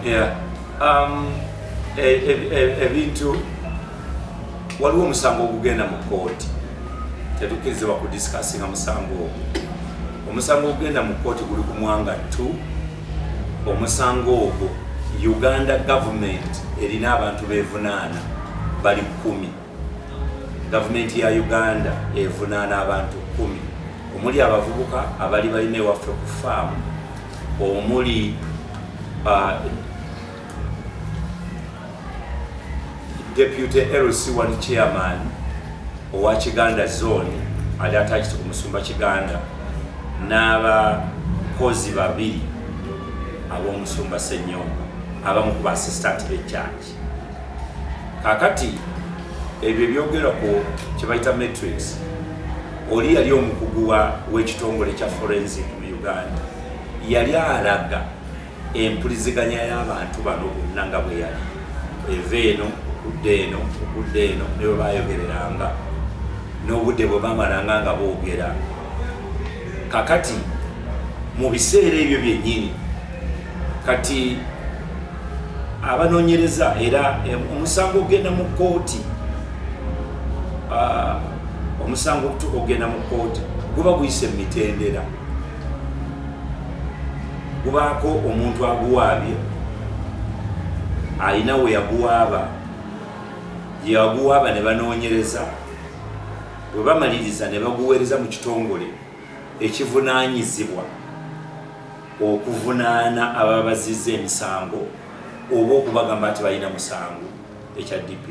Yeah. Ebintu waliwo omusango ogugenda mu kooti, tetukirizibwa ku discussinga musango ogwo. Omusango ogugenda mu kooti guli ku Mwanga 2. Omusango ogwo Uganda government erina abantu bevunaana bali 10. Government ya Uganda evunaana abantu 10, omuli abavubuka abali balina ewaffe ku faamu, omuli Deputy LC1 Chairman owa Kiganda Zone ali attached ku Musumba Kiganda n'abakozi babiri ab'Omusumba Ssenyonga abamu ku assistant charge. Kakati ebyo byogera ku kyebayita matrix, oli yali omukugu w'ekitongole kya forensic mu Uganda yali alaga empuliziganya y'abantu bano bonna nga bwe yali eva eno okudda eno ne bwe bayogereranga n'obudde bwe bamalanga nga boogera. Kakati mu biseera ebyo byennyini kati abanoonyereza era omusango ogenda mu kooti, omusango ogenda mu kooti guba guyise mu mitendera, gubaako omuntu aguwaabye alina we yaguwaaba, yaguwaaba ne banoonyereza, bwe bamaliriza ne baguweereza mu kitongole ekivunaanyizibwa okuvunaana ababa bazizza emisango oba okubagamba nti balina musango ekya DP.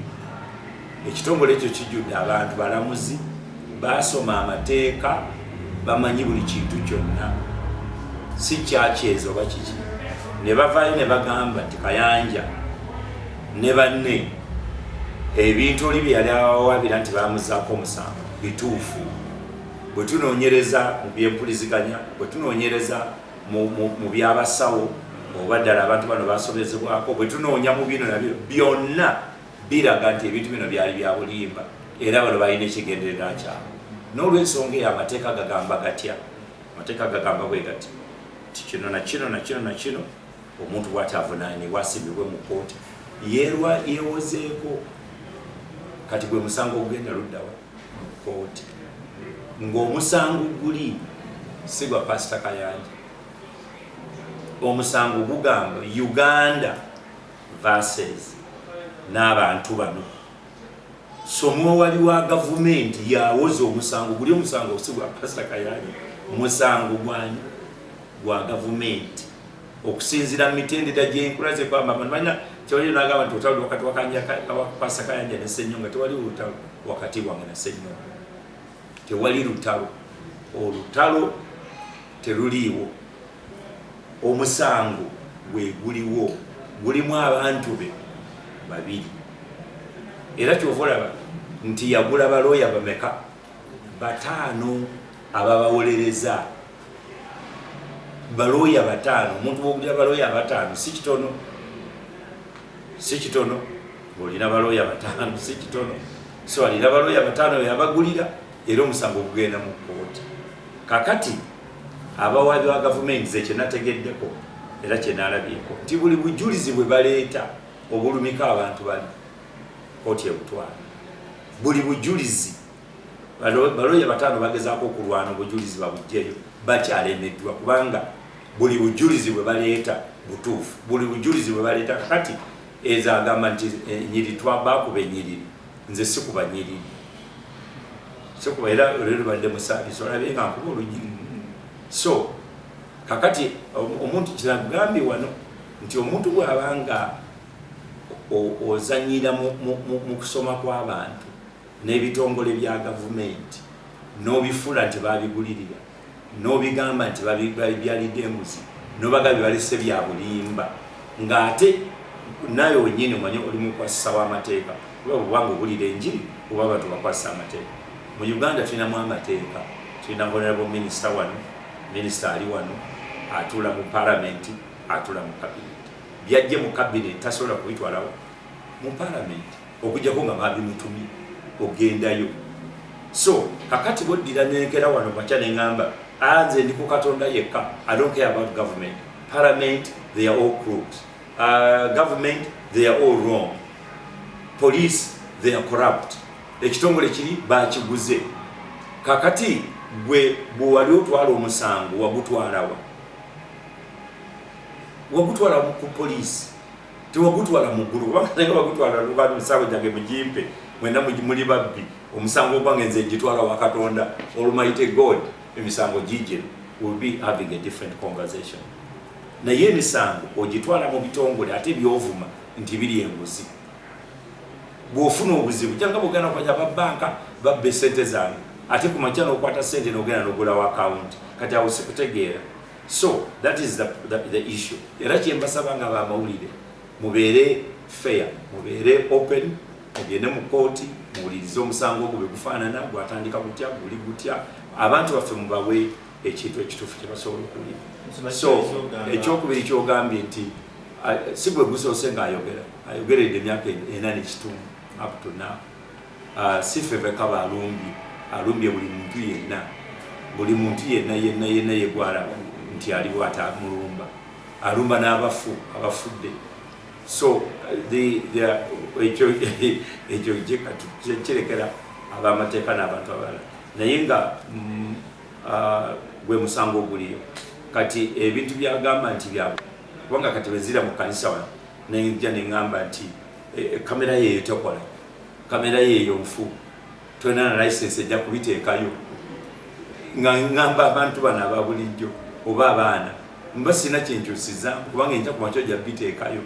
Ekitongole ekyo kijjudde abantu balamuzi basoma amateeka, bamanyi buli kintu kyonna, si kyakyezo oba kiki. Ne bavaayo ne bagamba nti Kayanja ne banne ebintu oli bye yali awawaabira nti bamuzaako omusango bituufu. Bwe tunoonyereza mu byempuliziganya, bwe tunoonyereza mu byabasawo oba ddala abantu bano basobezebwako, bwe tunoonya mu bino nabyo byonna biraga nti ebintu bino byali bya bulimba era bano balina ekigendererwa kyabwe. N'olw'ensonga eyo amateeka gagamba gatya? Amateeka gagamba bwe gati ti kino na kino na kino na kino omuntu bw'atyavunaanibwa asimbibwe mu kooti yeewozeeko. Kati gwe musango ogenda luddawa mu kooti, ng'omusango guli si gwa Pastor Kayanja. Omusango gugamba Uganda versus n'abantu bano. So muwali wa gavumenti yawoza omusango guli, omusango si gwa Pastor Kayanja, musango gwani gwa gavumenti okusinzira mu mitendera gy'enkulaze kwamba abantu balina tewali nagamba nti olutalo wakati wa Pastor Kayanja ne Ssenyonga, tewali lutalo wakati wange na Ssenyonga, tewali lutalo, olutalo teruliiwo. Omusango gwe guliwo, gulimu abantu be babiri era kyova olaba nti yagula balooya bameka 5 ababawolereza, balooya 5. Omuntu bwogulira balooya 5 si kitono, si kitono. Olina balooya 5 si kitono. So alina balooya 5 yabagulira era omusango gugenda mu kooti. Kakati abawaabi wa gavumenti ze kyenategeddeko era kyenalabyeko nti buli bujulizi bwe baleeta obulumika abantu bali kooti ebutwala, buli bujulizi balooya 5 bagezaako okulwana obujulizi babugjeyo, bakyalemeddwa kubanga buli bujulizi bwe baleeta butuufu, buli bujulizi bwe baleeta. Kakati ezo agamba nti enyiri twabakuba enyiriri, nze sikuba nyiriri, sikuba era olero badde mu saabisi olabye nga nkuba olunyiri. So kakati omuntu kiragambye wano nti omuntu bw'abanga ozanyira mu kusoma kw'abantu n'ebitongole bya gavumenti n'obifula nti babigulirira, n'obigamba nti babyalidde embuzi, n'obagambye balese bya bulimba, ng'ate naye wennyini omanye oli mukwasisa w'amateeka, kuba bwanga ogulira enjiri oba abantu bakwasisa amateeka. Mu Uganda tulinamu amateeka, tulina honorable minister wano, minisita ali wano, atula mu palamenti, atula mu kabineti. Byajje mu kabineti tasobola kubitwalawo mu palamenti okujjako nga babimutumye ogendayo. So kakati boddira nenkera wano makya ne ngamba nze ndi ku Katonda yekka, I don't care about government, parliament, they are all crooks. government, they are all wrong. Police, they are corrupt. Ekitongole kiri bakiguze. Kakati gwe bwali otwala omusango wagutwalawa. Wagutwala ku police. Tewagutwala mu ggulu. Kubanga wagutwala lubano musango gyange mujimpe. Mwenda muli babbi. Omusango gwange nze gitwala wa Katonda. Almighty God. Emisango gijero. We'll be having a different conversation. Naye emisango ogitwala mu bitongole ate byovuma nti biri enguzi. Bw'ofuna obuzibu kyanga bugana kwanja banka babbe sente zange ate ku makya n'okwata sente n'ogenda n'ogulawo account kati awo sikutegeera. So that is the issue. Era kyembasaba nga bamawulire mubeere fair, mubeere open, mugende mu kooti muwulirize omusango ogwo bwe gufaanana gwatandika gutya guli gutya abantu baffe mubawe ekintu ekituufu kye basobola okuwulira. So ekyokubiri kyogambye nti si gwe gusoose ng'ayogeredde emyaka 4 n'ekitundu up to now. Si ffe kaba alumbye buli muntu yenna yegwalaba nti aliwo atamulumba alumba n'abafudde. So ekyo kirekera ab'amateeka n'abantu abalala naye nga gwe musango oguliyo kati ebintu byagamba nti byabwe kubanga kati wezira mu kanisa wano nejja neŋŋamba nti kamera yeeyo tokola, kamera yeeyo nfu, tolina na license ejja kubiteekayo. Nga ŋŋamba abantu bano ababulijjo oba abaana mba sina kyenkyusiza kubanga ejja ku makyo ojja biteekayo.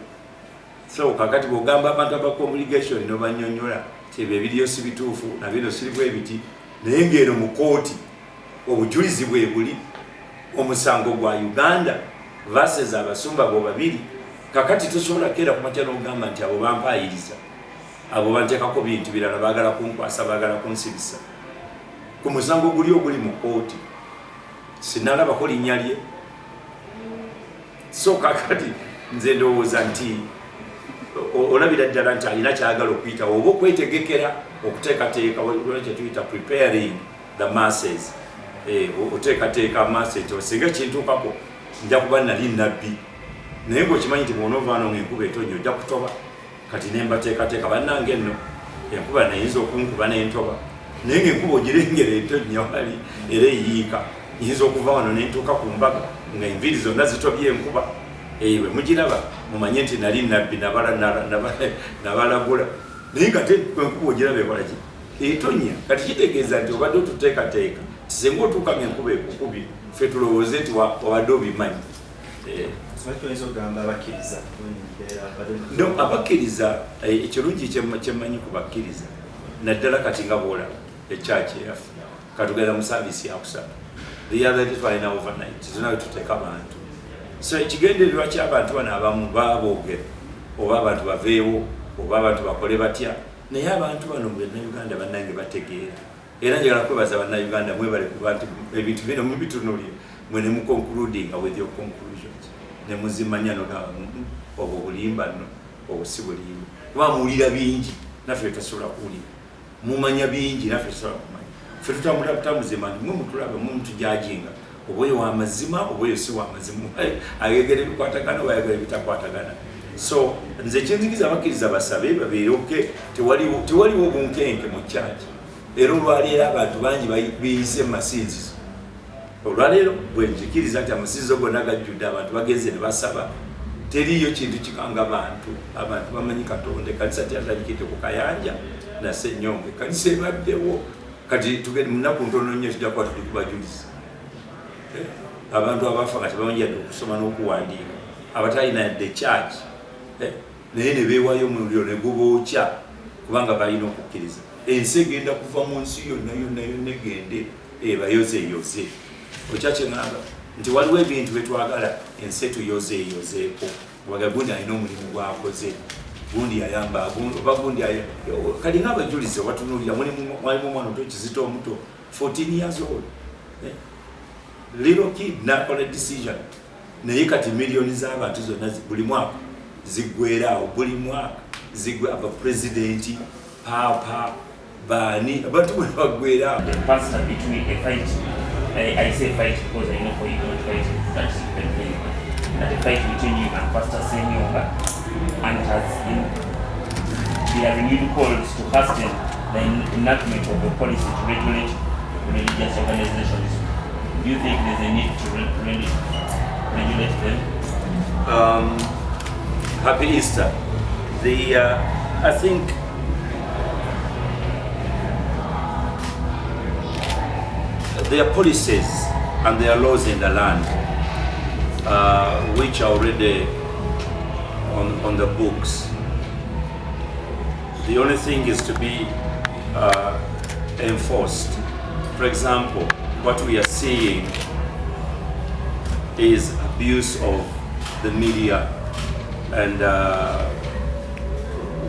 So kakati bw'ogamba abantu aba communication n'obanyonnyola kyebyo ebiriyo si bituufu nabino sirimu ebiti naye ng'eno mu kooti obujulizi bwe buli omusango gwa Uganda versus abasumba bo babiri. Kakati tosobola kera ku makya n'ogamba nti abo bampayiriza, abo banteekako bintu birala baagala kunkwasa, baagala kunsibisa. Ku musango guli oguli mu kooti sinalabako linnya lye. So kakati nze ndowooza nti olabira ddala nti alina kyagala okuyita oba okwetegekera okuteekateeka kye tuyita preparing the masses. Oteekateeka masses osinga kintuukako nja kuba nali nabbi naye ng'okimanyi nti bw'onovaano ng'enkuba etonnya ojja kutoba. Kati ne mbateekateeka bannange nno enkuba nayinza okunkuba n'entoba naye ng'enkuba ogirengera etonnya wali era eyiika nyinza okuva wano n'entuuka ku mbaga nga enviiri zonna zitobye enkuba. Bwe mugiraba mumanye nti nali nabbi nabalagula naye nga enkuba ogiraba ekola ki etonnya. Kati kitegeeza nti obadde otuteekateeka tisenga otuuka ng'enkuba ekukubye ffe tulowooze nti wabadde obimanyi. Abakkiriza ekirungi kyemmanyi ku bakkiriza naddala kati nga boolaba ekyaki eyaffe katugenda mu saavisi yakusatu the other day twalina overnight tunawe tuteeka abantu. So ekigendererwa ky'abantu bano abamu baboogera oba abantu baveewo oba abantu bakole batya naye abantu bano mu Bannayuganda bannange bategeera era njagala kwebaza Bannayuganda mwebale kuba nti ebintu bino mubitunulire mwe ne muconcluding with your conclusions ne muzimanya noga obwo bulimba nno obwo si bulimba kuba muwulira bingi naffe tasobola kuwulira, mumanya bingi naffe tasobola kumanya. Ffe tutambula butamuzima nti mwe mutulaba mwe mutujajinga oba oyo w'amazima oba oyo si w'amazima ayegera ebikwatagana oba ayegera ebitakwatagana. So nze kyenzigiza abakkiriza basabe babeeroke tewaliwo bunkenke mu kyaki. Era olwaleero abantu bangi biyise mu masinzizo. Olwaleero bwe njikiriza nti amasinzizo gonna gajjudde abantu bagenze ne basaba teriyo kintu kikanga abantu bamanyi Katonda. Ekkanisa tyatandikidde ku Kayanja na Ssenyonga, ekkanisa ebaddewo kati tugende mu nnaku ntono nnyo tujja kuba tuli kubajuliza. Abantu abafa kati bamanyi yadde okusoma n'okuwandiika abatalina yadde kyaki naye ne beewayo muliro ne gubookya kubanga balina okukkiriza. Ensi egenda kuva mu nsi yonna egende ebayozeeyoze. Okyakyeŋŋamba nti waliwo ebintu bye twagala ensi tuyozeeyozeeko waga gundi alina omulimu gwakoze, gundi yayamba oba gundi kali ng'abajulizi obatunuulira mwalimu omwana omuto Kizito omuto 14 years old little kid nakola decision naye kati miliyoni z'abantu zonna buli mwaka ziggweeraawo, buli mwaka aba pulezidenti paapa baani abantu bwe baggweeraawo. I say fight because I know for you don't fight. That's the fight between you and Pastor Ssenyonga. government has there are renewed calls to hasten the enactment of a policy to regulate religious organizations. Do you think there's a need to regulate them? Happy Easter. I think there are policies and there are laws in the land which are already on the books. The only thing is to be enforced. For example, what we are seeing is abuse of the media, and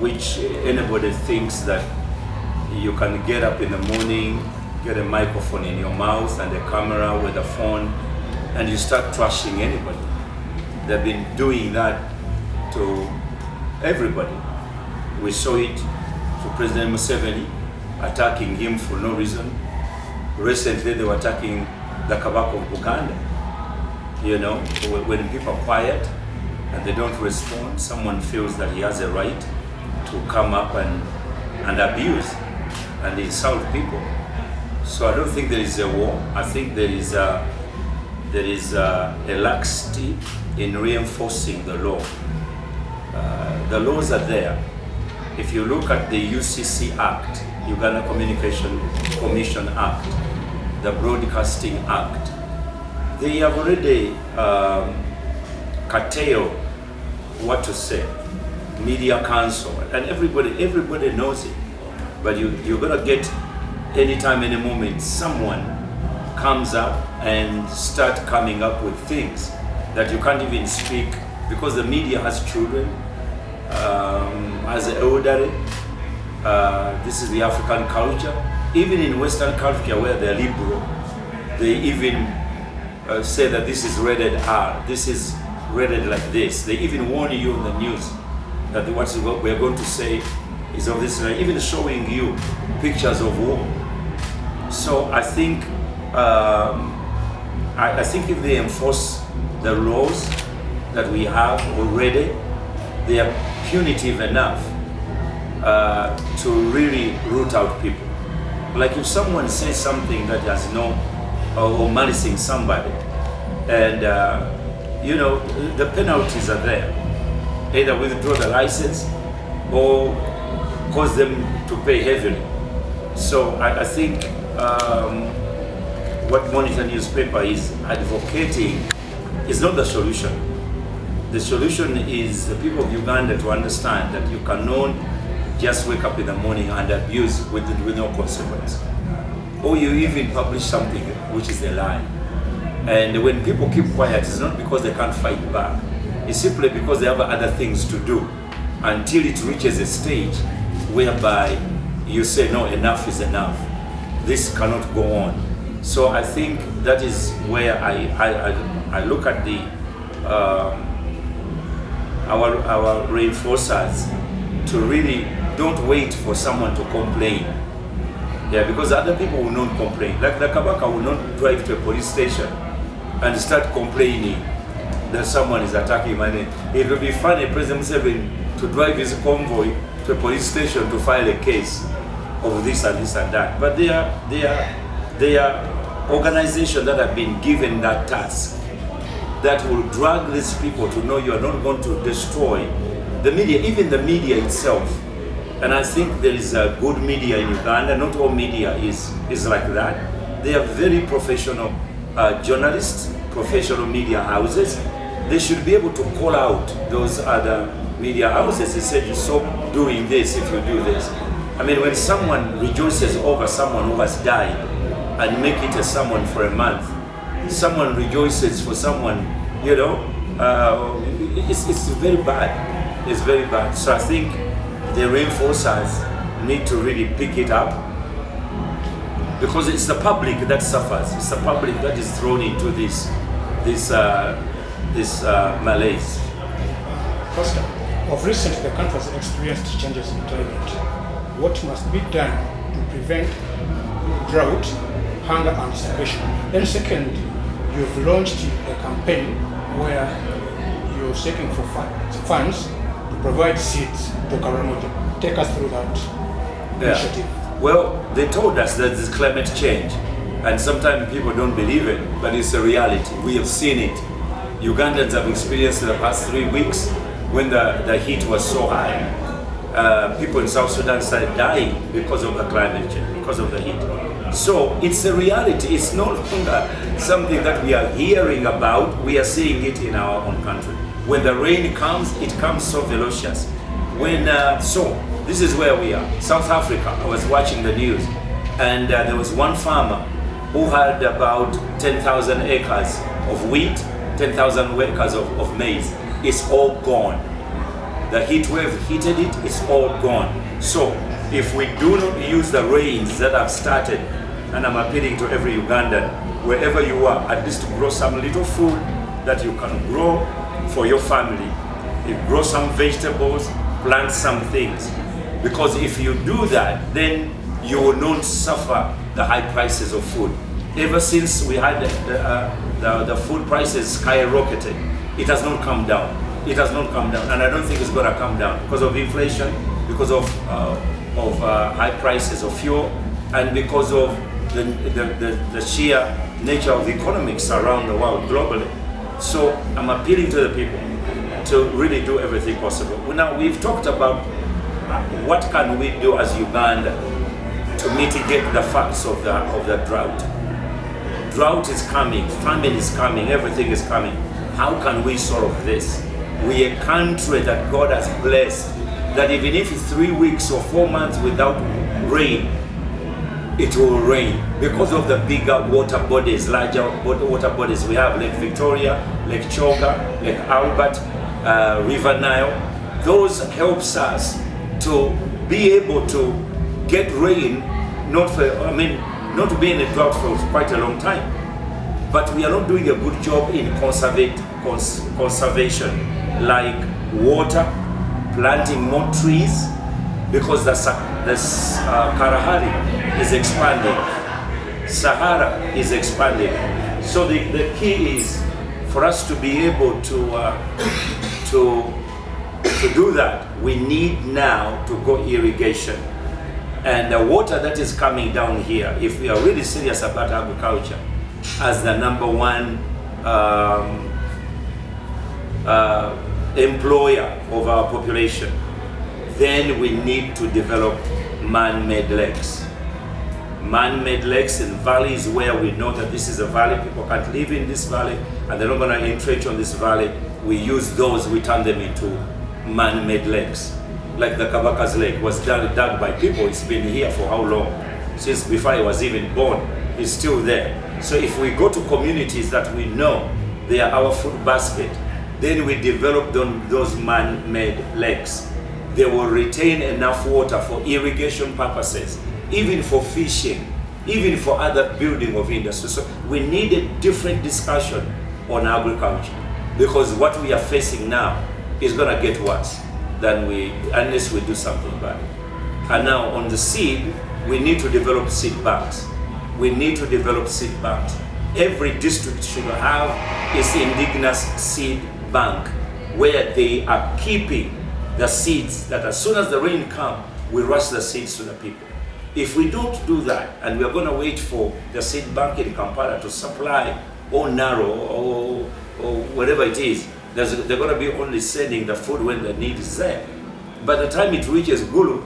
which anybody thinks that you can get up in the morning, get a microphone in your mouth and a camera with a phone, and you start trashing anybody. They've been doing that to everybody. We saw it to President Museveni, attacking him for no reason. Recently they were attacking the Kabaka of Buganda. You know, when people are quiet and they don't respond, someone feels that he has a right to come up and abuse and insult people. So I don't think there is a war. I think there is a laxity in reinforcing the law. The laws are there. If you look at the UCC Act, Uganda Communication Commission Act, the Broadcasting Act, they have already curtailed what to say. Media Council, and everybody knows it. But you're gonna get anytime, any moment, someone comes up and start coming up with things that you can't even speak, because the media has children, has elderly. This is the African culture. Even in Western culture where they're liberal, they even say that this is rated R, this is rated like this. They even warn you in the news that what we're going to say is of this, even showing you pictures of war. So I think I think if they enforce the laws that we have already, they are punitive enough to really root out people. Like if someone says something that has no, or malicing somebody, and you know, the penalties are there. Either withdraw the license or cause them to pay heavily. So I think what Monitor newspaper is advocating is not the solution. The solution is the people of Uganda to understand that you cannot just wake up in the morning and abuse with no consequence. Or you even publish something which is a lie. And when people keep quiet, it's not because they can't fight back. It's simply because they have other things to do until it reaches a stage whereby you say, no, enough is enough. This cannot go on. So I think that is where I look at the our reinforcers to really don't wait for someone to complain. Yeah, because other people will not complain. Like the Kabaka will not drive to a police station and start complaining that someone is attacking him. And it will be funny, President Museveni, to drive his convoy to a police station to file a case of this and this and that. But they are organizations that have been given that task that will drag these people to know you are not going to destroy the media, even the media itself. And I think there is a good media in Uganda. Not all media is like that. They are very professional journalists, professional media houses. They should be able to call out those other media houses and say, you stop doing this if you do this. I mean, when someone rejoices over someone who has died and make it a sermon for a month, someone rejoices for someone, you know, it's very bad. It's very bad. So I think the reinforcers need to really pick it up, because it's the public that suffers. It's the public that is thrown into this malaise. Pastor, of recent the country has experienced changes in climate. What must be done to prevent drought, hunger and starvation? Then second, you've launched a campaign where you're seeking for funds to provide seeds to Karamoja. Take us through that initiative. Well, they told us that there's climate change, and sometimes people don't believe it, but it's a reality. We have seen it. Ugandans have experienced in the past 3 weeks when the heat was so high. People in South Sudan started dying because of the climate change, because of the heat. So it's a reality. It's no longer something that we are hearing about. We are seeing it in our own country. When the rain comes, it comes so velocious. So this is where we are. South Africa, I was watching the news, and there was one farmer who had about 10,000 acres of wheat, 10,000 acres of maize. It's all gone. The heat wave heated it, it's all gone. So if we do not use the rains that have started, and I'm appealing to every Ugandan, wherever you are, at least to grow some little food that you can grow for your family. You grow some vegetables, plant some things. Because if you do that, then you will not suffer the high prices of food. Ever since we had the food prices skyrocketed, it has not come down. It has not come down, and I don't think it's going to come down because of inflation, because of high prices of fuel, and because of the sheer nature of economics around the world globally. So I'm appealing to the people to really do everything possible. Now we've talked about what can we do as Uganda to mitigate the facts of the drought. Drought is coming, famine is coming, everything is coming. How can we solve this? We are a country that God has blessed, that even if it's 3 weeks or 4 months without rain, it will rain because of the bigger water bodies, larger water bodies. We have Lake Victoria, Lake Choga, Lake Albert, River Nile. Those helps us to be able to get rain, not to be in a drought for quite a long time. But we are not doing a good job in conservation, like water, planting more trees, because the Kalahari is expanding, Sahara is expanding. So the key is for us to be able to do that. We need now to go irrigation, and the water that is coming down here, if we are really serious about agriculture as the #1 employer of our population, then we need to develop man-made lakes. Man-made lakes in valleys where we know that this is a valley, people can't live in this valley, and they're not going to entrench on this valley. We use those, we turn them into man-made lakes. Like the Kabaka's Lake was dug by people. It's been here for how long? Since before I was even born. It's still there. So if we go to communities that we know they are our food basket, then we develop those man-made lakes. They will retain enough water for irrigation purposes, even for fishing, even for other building of industry. So we need a different discussion on agriculture, because what we are facing now is going to get worse unless we do something about it. And now on the seed, we need to develop seed banks. We need to develop seed banks. Every district should have its indigenous seed bank where they are keeping the seeds that as soon as the rain comes, we rush the seeds to the people. If we don't do that, and we are going to wait for the seed bank in Kampala to supply or Naro or whatever it is, they're going to be only sending the food when the need is there. By the time it reaches Gulu,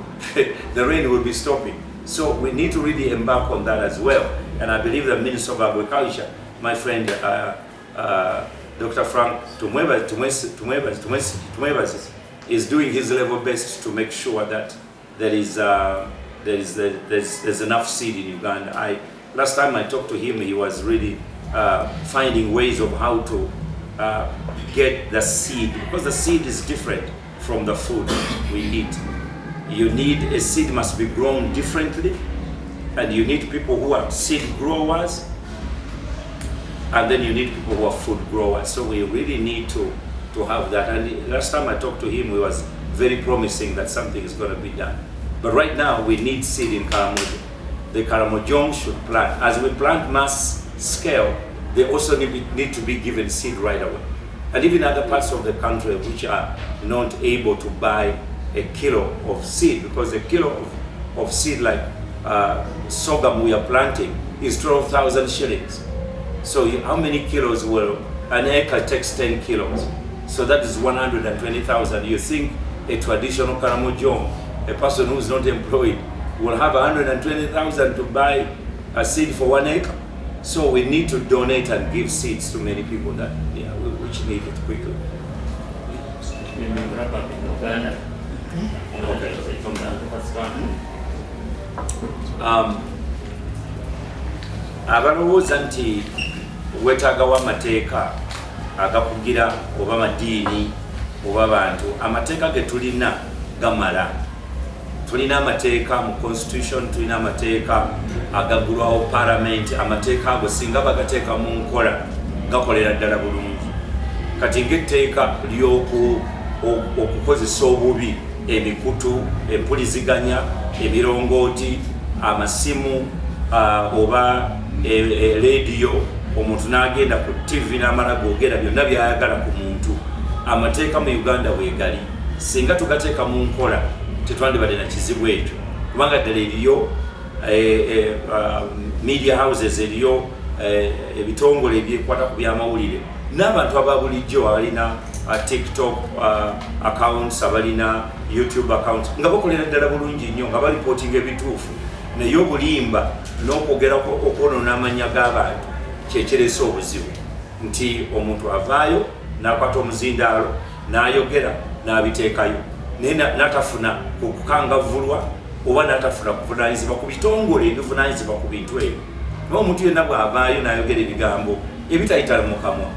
the rain will be stopping. So we need to really embark on that as well. And I believe the Minister of Agriculture, my friend Dr. Frank Tumwebas, is doing his level best to make sure that there's enough seed in Uganda. Last time I talked to him, he was really finding ways of how to get the seed, because the seed is different from the food we eat. A seed must be grown differently, and you need people who are seed growers, and then you need people who are food growers. So we really need to have that. And last time I talked to him, he was very promising that something is going to be done. But right now we need seed in Karamoja. The Karamojong should plant. As we plant mass scale, they also need to be given seed right away. and even other parts of the country which are not able to buy a kilo of seed, because a kilo of seed like sorghum we are planting is 12,000 shillings. So how many kilos will an acre takes? 10 kilos. So that is 120,000. You think a traditional Karamojong, a person who is not employed, will have 120,000 to buy a seed for 1 acre? So we need to donate and give seeds to many people that which need it quickly. Abalowooza nti wetaagawo amateeka agakugira oba madiini oba bantu, amateeka ge tulina gamala. Tulina amateeka mu constitution, tulina amateeka agagulwawo parliament. Amateeka ago singa bagateeka mu nkola gakolera ddala bulungi. Kati ng'etteeka ly'okukozesa obubi emikutu, empuliziganya, ebirongooti, amasimu oba radio, omuntu n'agenda ku TV n'amala googera byonna by'ayagala ku muntu. Amateeka mu Uganda weegali. Singa tugateeka mu nkola tetwandibadde na kizibu ekyo, kubanga ddala eriyo media houses, eriyo ebitongole ebyekwata ku byamawulire n'abantu ababulijjo abalina TikTok accounts, abalina YouTube accounts, nga bakolera ddala bulungi nnyo, nga balipootinga ebituufu. Naye obulimba n'okwogerako okwonoona amanya g'abantu kyekiresa obuzibu, nti omuntu avaayo n'akwata omuzindaalo n'ayogera n'abiteekayo naye n'atafuna okukangavvulwa oba n'atafuna kuvunaanyizibwa ku bitongole ebivunaanyizibwa ku bintu ebyo. Naye omuntu yenna bw'avaayo n'ayogera ebigambo ebitayita mu kamwa